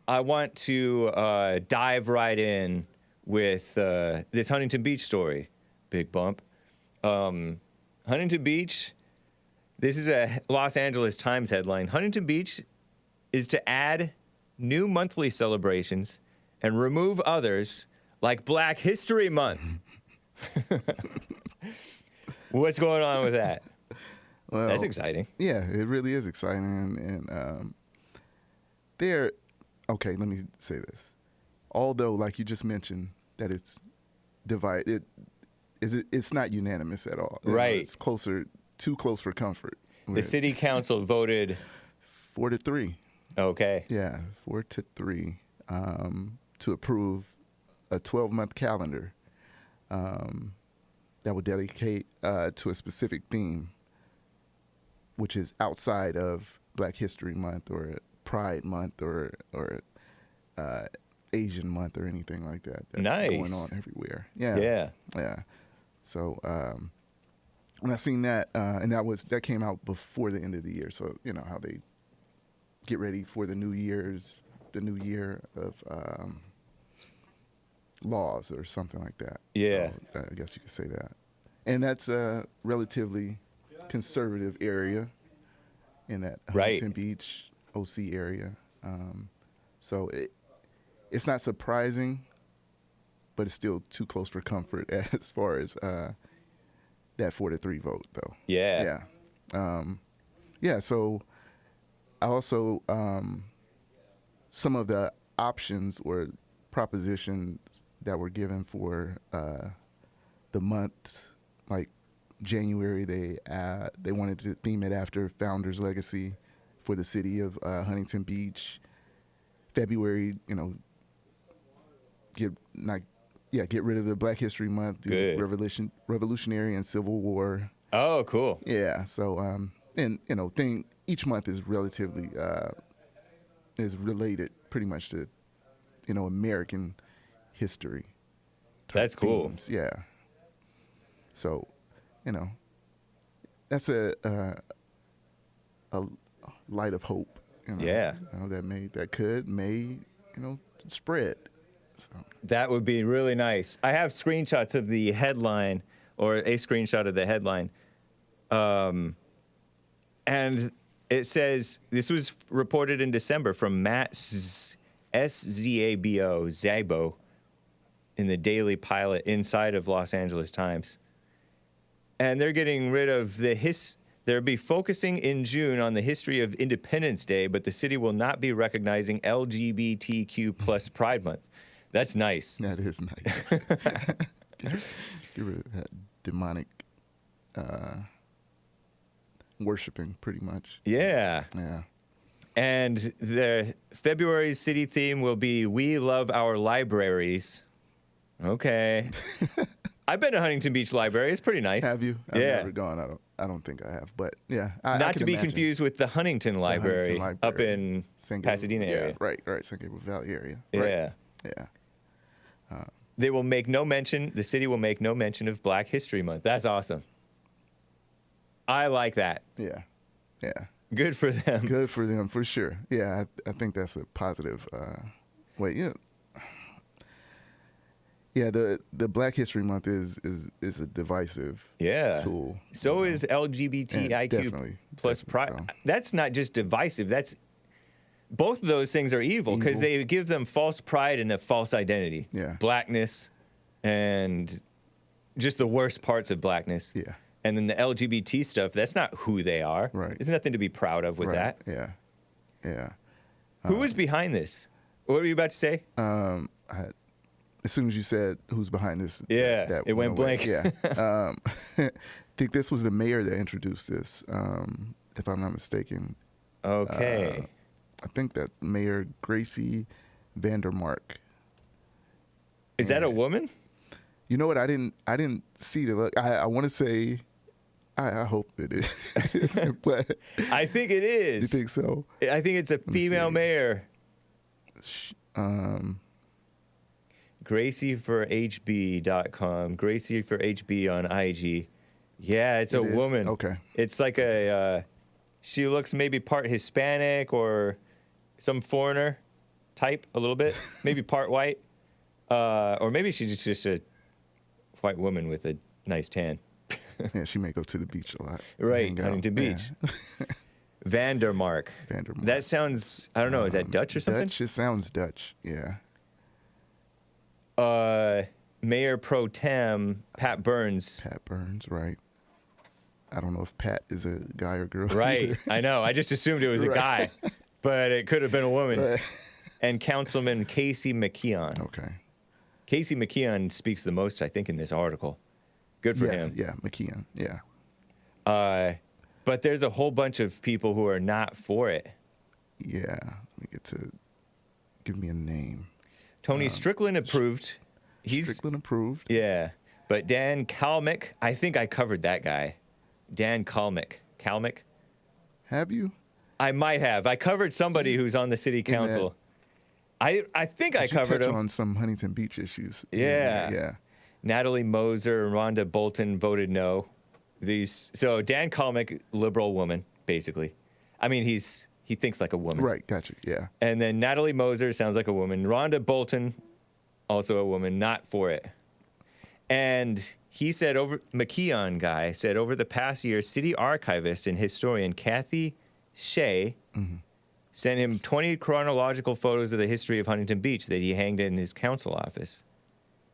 I want to dive right in with this Huntington Beach story, Bigg Bump. Huntington Beach, this is a Los Angeles Times headline. Huntington Beach is to add new monthly celebrations and remove others like Black History Month. What's going on with that? Well, That's exciting. Yeah, it really is exciting. And okay, let me say this. Although, like you just mentioned, that it's divided, it's not unanimous at all. Right. It's too close for comfort. The city council voted 4-3. Okay. Yeah, 4-3 to approve a 12-month calendar that would dedicate to a specific theme, which is outside of Black History Month or Pride Month or Asian Month or anything like that. That's nice. Going on everywhere. Yeah. Yeah. Yeah. So when I seen that, and that came out before the end of the year. So you know how they get ready for the new year of laws or something like that. Yeah. So, I guess you could say that. And that's a relatively conservative area in that Huntington Beach, OC area. So it's not surprising, but it's still too close for comfort as far as that 4-3 vote, though. Yeah. Yeah. So I also some of the options or propositions that were given for the month, like January, they wanted to theme it after Founder's Legacy for the city of Huntington Beach. February, get rid of the Black History Month, the Revolutionary and Civil War. Oh, cool. Yeah. So each month is relatively is related pretty much to American history. That's cool. Themes. Yeah. So, that's a light of hope. Yeah. That may spread. So. That would be really nice. I have screenshots of the headline, or a screenshot of the headline. And it says, this was reported in December from Matt Szabo in the Daily Pilot inside of Los Angeles Times. And they're getting rid of they'll be focusing in June on the history of Independence Day, but the city will not be recognizing LGBTQ plus Pride Month. That's nice. That is nice. Get rid of that demonic worshiping, pretty much. Yeah. Yeah. And the February's city theme will be "We Love Our Libraries." Okay. I've been to Huntington Beach Library. It's pretty nice. Have you? I've never gone. I don't think I have. But yeah. Not to be confused with the Huntington Library, up in Pasadena area. Right. San Gabriel Valley area. Right. Yeah. They will make no mention, the city will make no mention of Black History Month. That's awesome. I like that. Yeah. Good for them. Good for them, for sure. Yeah, I think that's a positive way. Yeah, the Black History Month is a divisive tool. So is LGBTIQ plus Pride. So. That's not just divisive. Both of those things are evil because they give them false pride and a false identity. Yeah. Blackness and just the worst parts of blackness. Yeah. And then the LGBT stuff, that's not who they are. Right. There's nothing to be proud of with that. Yeah. Who was behind this? What were you about to say? As soon as you said who's behind this, it went blank. Yeah. I think this was the mayor that introduced this, if I'm not mistaken. Okay. I think that Mayor Gracie Vandermark. Is that a woman? You know what? I didn't see the look. I want to say, I hope it is. But I think it is. You think so? I think it's a female mayor. GracieForHB.com. Gracie for HB on IG. Yeah, it's a woman. Okay. It's like she looks maybe part Hispanic or some foreigner. type a little bit, maybe part white, or maybe she's just a white woman with a nice tan. Yeah, she may go to the beach a lot. Right, hang out. Huntington Beach. Yeah. Vandermark. That sounds, I don't know, is that Dutch or something? Dutch, it sounds Dutch, yeah. Mayor Pro Tem Pat Burns. Pat Burns, right. I don't know if Pat is a guy or girl. Right, either. I know. I just assumed it was a guy, but it could have been a woman. Right. And Councilman Casey McKeon. Okay. Casey McKeon speaks the most, I think, in this article. Good for him. Yeah, McKeon, yeah. But there's a whole bunch of people who are not for it. Yeah, let me get to, give me a name. Tony Strickland approved. Strickland approved. Yeah, but Dan Kalmick, I think I covered that guy. Dan Kalmick. Kalmick? Have you? I might have. I covered somebody who's on the city council. I think I covered him. On some Huntington Beach issues. Yeah. Yeah. Natalie Moser and Rhonda Bolton voted no. So Dan Kalmick, liberal woman, basically. I mean, he thinks like a woman. Right, gotcha, yeah. And then Natalie Moser sounds like a woman. Rhonda Bolton, also a woman, not for it. And he said, McKeon guy said, over the past year, city archivist and historian Kathy Shea sent him 20 chronological photos of the history of Huntington Beach that he hanged in his council office.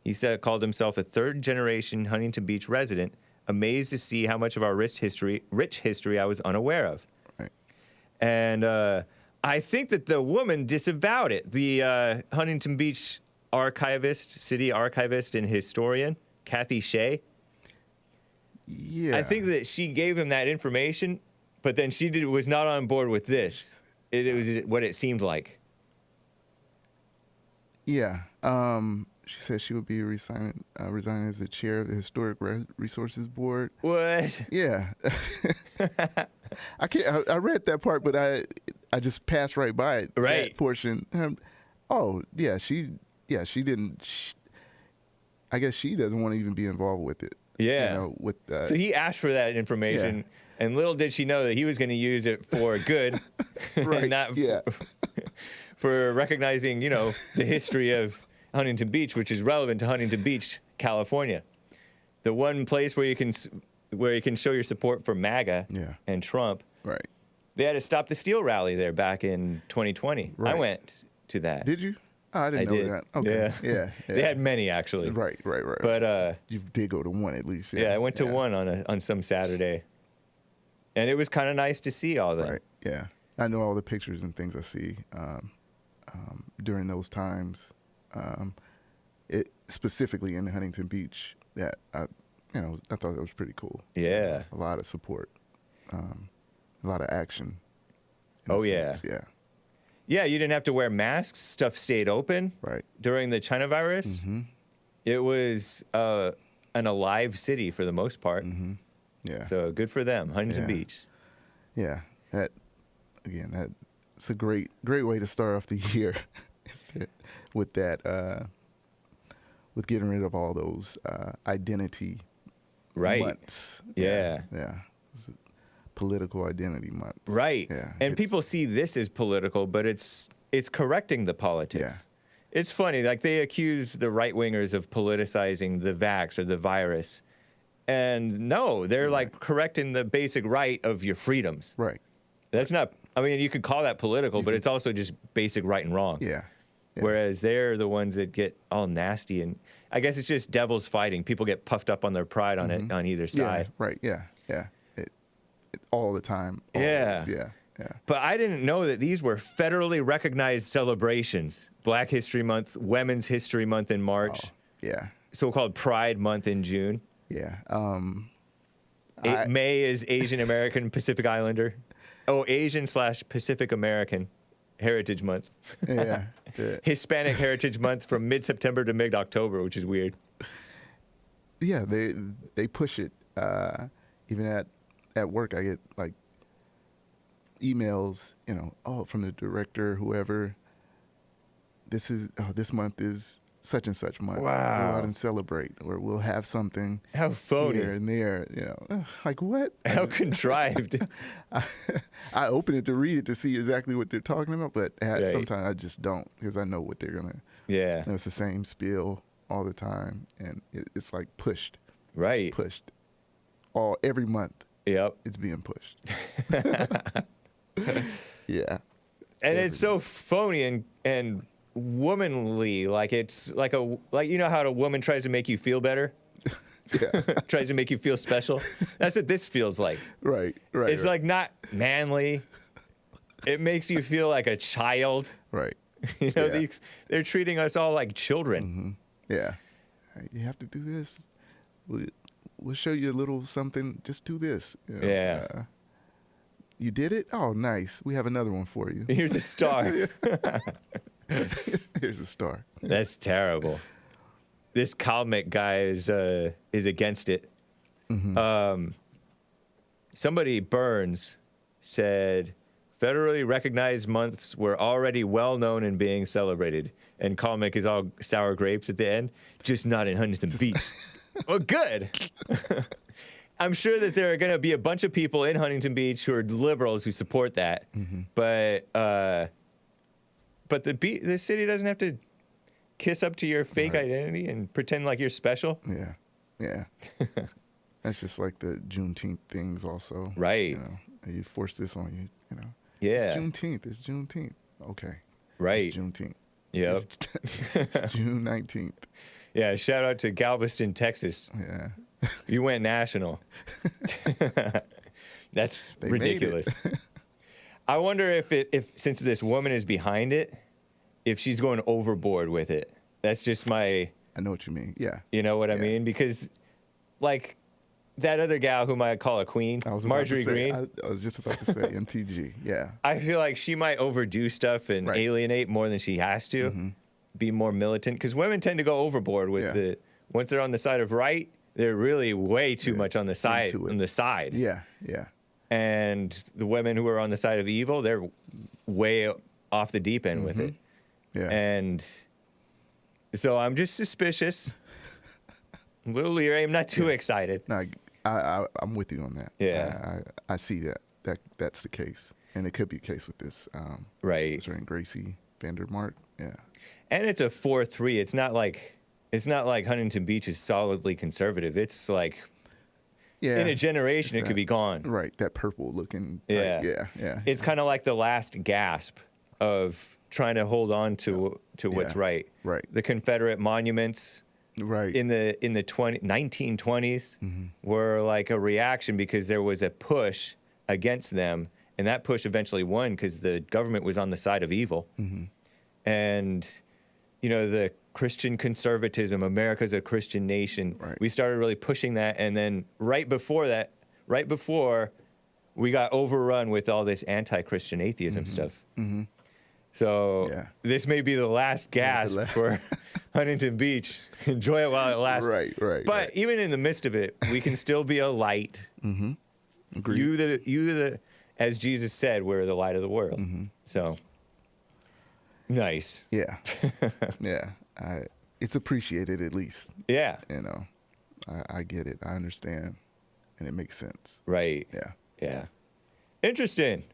He called himself a third-generation Huntington Beach resident, amazed to see how much of our rich history I was unaware of. Right. And I think that the woman disavowed it. The Huntington Beach archivist, city archivist and historian, Kathy Shea. Yeah. I think that she gave him that information, but then she was not on board with this. It was what it seemed like. Yeah. She said she would be resigning as the chair of the Historic Resources Board. What? Yeah. I read that part, but I just passed right by it. Right. That portion. She didn't. I guess she doesn't want to even be involved with it. Yeah. So he asked for that information, and little did she know that he was going to use it for good, right? and not for recognizing, the history of Huntington Beach, which is relevant to Huntington Beach, California, the one place where you can show your support for MAGA and Trump. Right. They had to stop the Steal rally there back in 2020. Right. I went to that. Did you? Oh, I didn't know that. Okay. Yeah. They had many actually. Right. But you did go to one at least. Yeah, I went to one on some Saturday, and it was kind of nice to see all that. Right. Yeah. I know all the pictures and things I see during those times. It specifically in Huntington Beach that I thought that was pretty cool. Yeah. A lot of support, a lot of action. Oh yeah. Yeah. Yeah, you didn't have to wear masks. Stuff stayed open. Right. During the China virus. Mm-hmm. It was an alive city for the most part. Mm-hmm. Yeah. So good for them, Huntington Beach. Yeah. That's a great way to start off the year. With that, with getting rid of all those identity months. Yeah. Political identity months. Right. Yeah. And people see this as political, but it's correcting the politics. Yeah. It's funny, like they accuse the right-wingers of politicizing the vax or the virus. And no, they're like correcting the basic right of your freedoms. Right. That's not, I mean, you could call that political, but it's also just basic right and wrong. Yeah. Whereas they're the ones that get all nasty, and I guess it's just devils fighting. People get puffed up on their pride on it on either side. Yeah, right. Yeah. It all the time. Yeah. Always. Yeah. But I didn't know that these were federally recognized celebrations. Black History Month, Women's History Month in March. Oh, yeah. So-called Pride Month in June. Yeah. May is Asian American Pacific Islander. Oh, Asian/Pacific American Heritage Month. Yeah. Hispanic Heritage Month from mid-September to mid-October, which is weird. Yeah, they push it. Even at work, I get like emails, from the director, whoever. This month is such and such month. Go Wow. out and celebrate, or we'll have something How phony. here and there. Like what? How contrived. I open it to read it to see exactly what they're talking about, but Right. sometimes I just don't, because I know what they're gonna. Yeah. It's the same spiel all the time, and it's like pushed. Right. It's pushed. Every month, Yep. it's being pushed. Yeah. And it's so phony and womanly. Like it's like you know how a woman tries to make you feel better? Yeah. Tries to make you feel special. That's what this feels like. Right. It's like not manly. It makes you feel like a child. Right. You know, Yeah. they're treating us all like children. Yeah. You have to do this. We'll show you a little something. Just do this. Yeah. You did it? Oh, nice. We have another one for you. Here's a star. Here's a star. That's terrible. This comic guy is against it. Somebody, Burns, said federally recognized months were already well known and being celebrated. And comic is all sour grapes at the end, just not in Huntington Beach. Well, good. I'm sure that there are going to be a bunch of people in Huntington Beach who are liberals who support that, but the city doesn't have to kiss up to your fake identity and pretend like you're special. Yeah. Yeah. That's just like the Juneteenth things also. Right. You force this on you, Yeah. It's Juneteenth. It's Juneteenth. Okay. Right. It's Juneteenth. Yep. It's June 19th. Yeah. Shout out to Galveston, Texas. Yeah. You went national. That's They made it. ridiculous. I wonder if since this woman is behind it, if she's going overboard with it. That's just my. I know what you mean. Yeah. You know what I Yeah. mean? Because, like, that other gal whom I call a queen, I was about Marjorie to say, Greene. I was just about to say MTG. Yeah. I feel like she might overdo stuff and Right. alienate more than she has to. Be more militant because women tend to go overboard with Yeah. once they're on the side of right, they're really way too much on the side. Into it. On the side. Yeah. Yeah. And the women who are on the side of evil, they're way off the deep end with it. Yeah. And so I'm just suspicious. A little leery. I'm not too excited. No, I'm with you on that. Yeah. I see that's the case, and it could be the case with this. Right. Is there Gracie Vandermark? Yeah. And it's a 4-3. It's not like Huntington Beach is solidly conservative. It's like Yeah. in a generation It's it could be gone. Right. That purple looking. Yeah. Type. Yeah. Yeah. It's kind of like the last gasp of trying to hold on to what's Yeah. right. Right. The Confederate monuments Right. in the 1920s were like a reaction because there was a push against them, and that push eventually won because the government was on the side of evil. And the Christian conservatism, America's a Christian nation. Right. We started really pushing that, and then right before we got overrun with all this anti-Christian atheism stuff. So Yeah. this may be the last gasp for Huntington Beach. Enjoy it while it lasts. Right. But Right. even in the midst of it, we can still be a light. Agreed. You, as Jesus said, we're the light of the world. So nice. Yeah. Yeah. It's appreciated at least. Yeah. I get it. I understand, and it makes sense. Right. Yeah. Yeah. Interesting.